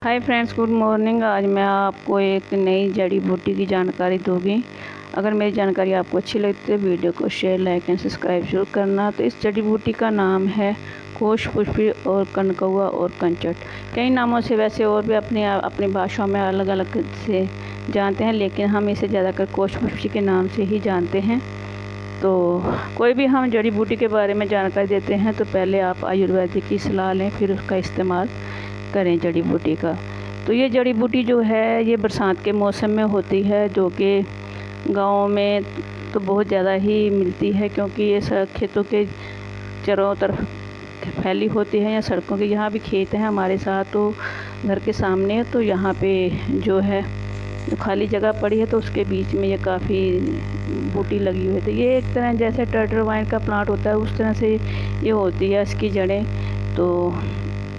Hi friends, good morning. आज मैं आपको एक नई जड़ी बूटी की जानकारी दूंगी। अगर मेरी जानकारी आपको अच्छी लगती है तो वीडियो को शेयर, लाइक एंड सब्सक्राइब जरूर करना। तो इस जड़ी बूटी का नाम है कोश पुष्पी और कनकौआ और कंचट। कई नामों से वैसे और भी अपनी भाषाओं में अलग अलग से जानते हैं, लेकिन हम इसे ज़्यादातर कोश पुष्पी के नाम से ही जानते हैं। तो कोई भी हम जड़ी बूटी के बारे में जानकारी देते हैं तो पहले आप आयुर्वेदिक की सलाह लें, फिर उसका इस्तेमाल करें जड़ी बूटी का। तो ये जड़ी बूटी जो है ये बरसात के मौसम में होती है, जो कि गाँव में तो बहुत ज़्यादा ही मिलती है, क्योंकि ये खेतों के चारों तरफ फैली होती है, या सड़कों के। यहाँ भी खेत है हमारे साथ, तो घर के सामने, तो यहाँ पे जो है खाली जगह पड़ी है, तो उसके बीच में ये काफ़ी बूटी लगी हुई है। तो ये एक तरह जैसे टर्टर वाइन का प्लांट होता है उस तरह से ये होती है इसकी जड़ें। तो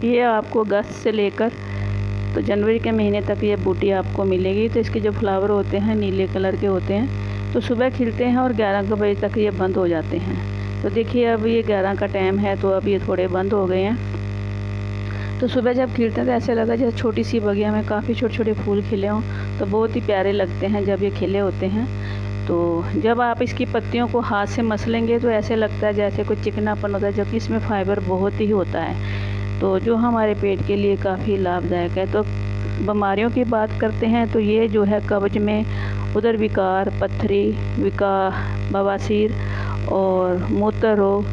ये आपको अगस्त से लेकर तो जनवरी के महीने तक ये बूटी आपको मिलेगी। तो इसके जो फ्लावर होते हैं नीले कलर के होते हैं, तो सुबह खिलते हैं और 11 बजे तक ये बंद हो जाते हैं। तो देखिए अब ये 11 का टाइम है, तो अब ये थोड़े बंद हो गए हैं। तो सुबह जब खिलते हैं तो ऐसे लगा जैसे छोटी सी बगिया में काफ़ी छोटे छोटे फूल खिले हों, तो बहुत ही प्यारे लगते हैं जब ये खिले होते हैं। तो जब आप इसकी पत्तियों को हाथ से मसलेंगे तो ऐसे लगता है जैसे कोई चिकनापन होता है, जबकि इसमें फाइबर बहुत ही होता है, तो जो हमारे पेट के लिए काफ़ी लाभदायक है। तो बीमारियों की बात करते हैं तो ये जो है कब्ज में उदर विकार, पथरी विकार, बवासीर और मूत्र रोग,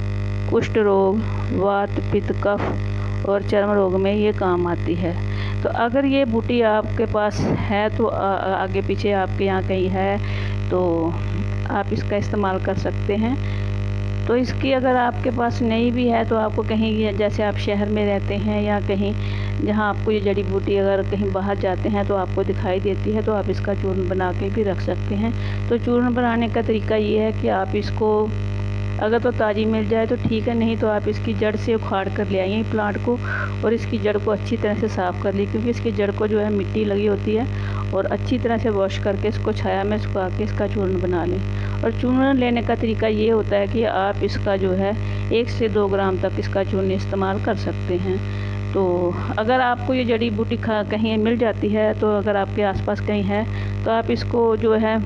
कुष्ठ रोग, वात, पित्त, कफ और चर्म रोग में ये काम आती है। तो अगर ये बूटी आपके पास है तो आगे पीछे आपके यहाँ कहीं है तो आप इसका इस्तेमाल कर सकते हैं। तो इसकी अगर आपके पास नहीं भी है तो आपको कहीं, जैसे आप शहर में रहते हैं या कहीं जहां आपको ये जड़ी बूटी अगर कहीं बाहर जाते हैं तो आपको दिखाई देती है, तो आप इसका चूर्ण बना के भी रख सकते हैं। तो चूर्ण बनाने का तरीका ये है कि आप इसको अगर तो ताज़ी मिल जाए तो ठीक है, नहीं तो आप इसकी जड़ से उखाड़ कर ले आइए प्लांट को, और इसकी जड़ को अच्छी तरह से साफ़ कर ली, क्योंकि इसकी जड़ को जो है मिट्टी लगी होती है। और अच्छी तरह से वॉश करके इसको छाया में सुखा के इसका चूर्ण बना लें। और चूर्ण लेने का तरीका ये होता है कि आप इसका जो है 1 से 2 ग्राम तक इसका चूर्ण इस्तेमाल कर सकते हैं। तो अगर आपको ये जड़ी बूटी कहीं मिल जाती है, तो अगर आपके आसपास कहीं है तो आप इसको जो है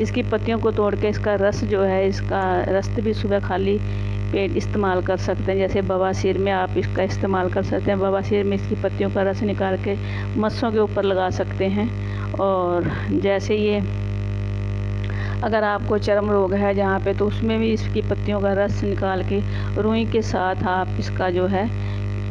इसकी पत्तियों को तोड़ के इसका रस जो है, इसका रस भी सुबह खाली पेट इस्तेमाल कर सकते हैं। जैसे बवासीर में आप इसका इस्तेमाल कर सकते हैं, बवासीर में इसकी पत्तियों का रस निकाल के मस्सों के ऊपर लगा सकते हैं। और जैसे ये अगर आपको चर्म रोग है जहाँ पे, तो उसमें भी इसकी पत्तियों का रस निकाल के रुई के साथ आप इसका जो है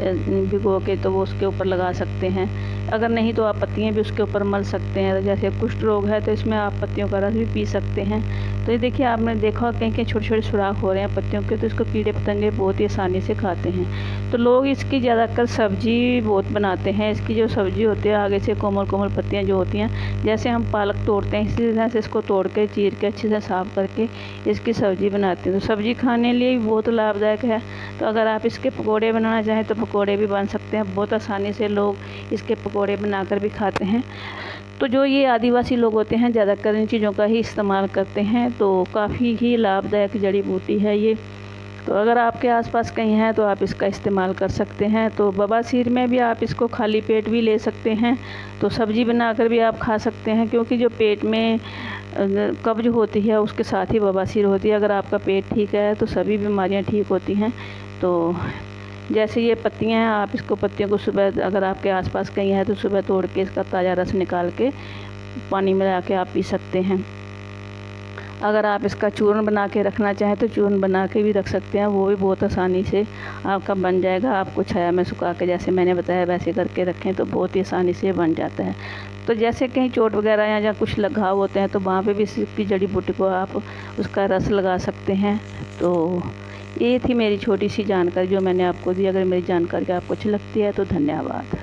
भिगो के तो वो उसके ऊपर लगा सकते हैं। अगर नहीं तो आप पत्तियाँ भी उसके ऊपर मल सकते हैं। जैसे कुष्ठ रोग है तो इसमें आप पत्तियों का रस भी पी सकते हैं। तो ये देखिए आपने देखा कहीं कहीं छोटे छोटे सुराख हो रहे हैं पत्तियों के, तो इसको कीड़े पतंगे बहुत ही आसानी से खाते हैं। तो लोग इसकी ज़्यादातर सब्जी बहुत बनाते हैं। इसकी जो सब्जी होती है आगे से कोमल कोमल पत्तियाँ जो होती हैं, जैसे हम पालक तोड़ते हैं इसी तरह से इसको तोड़ के चीर के अच्छे से साफ़ करके इसकी सब्ज़ी बनाते हैं। तो सब्ज़ी खाने लिए भी बहुत लाभदायक है। तो अगर आप इसके पकौड़े बनाना चाहें तो पकौड़े भी बन सकते हैं। बहुत आसानी से लोग इसके पकौड़े बनाकर भी खाते हैं। तो जो ये आदिवासी लोग होते हैं ज़्यादातर इन चीज़ों का ही इस्तेमाल करते हैं। तो काफ़ी ही लाभदायक जड़ी बूटी है ये। तो अगर आपके आसपास कहीं है तो आप इसका इस्तेमाल कर सकते हैं। तो बवासीर में भी आप इसको खाली पेट भी ले सकते हैं, तो सब्ज़ी बनाकर भी आप खा सकते हैं, क्योंकि जो पेट में कब्ज होती है उसके साथ ही बवासीर होती है। अगर आपका पेट ठीक है तो सभी बीमारियां ठीक होती हैं। तो जैसे ये पत्तियां हैं, आप इसको पत्तियों को सुबह अगर आपके आसपास कहीं है तो सुबह तोड़ के इसका ताज़ा रस निकाल के पानी मिला के आप पी सकते हैं। अगर आप इसका चूर्ण बना के रखना चाहें तो चूर्ण बना के भी रख सकते हैं, वो भी बहुत आसानी से आपका बन जाएगा। आपको छाया में सुखा के जैसे मैंने बताया वैसे करके रखें तो बहुत ही आसानी से बन जाता है। तो जैसे कहीं चोट वगैरह या जहाँ कुछ घाव होते हैं तो वहाँ पे भी इसकी जड़ी बूटी को आप उसका रस लगा सकते हैं। तो ये थी मेरी छोटी सी जानकारी जो मैंने आपको दी। अगर मेरी जानकारी आपको अच्छी लगती है तो धन्यवाद।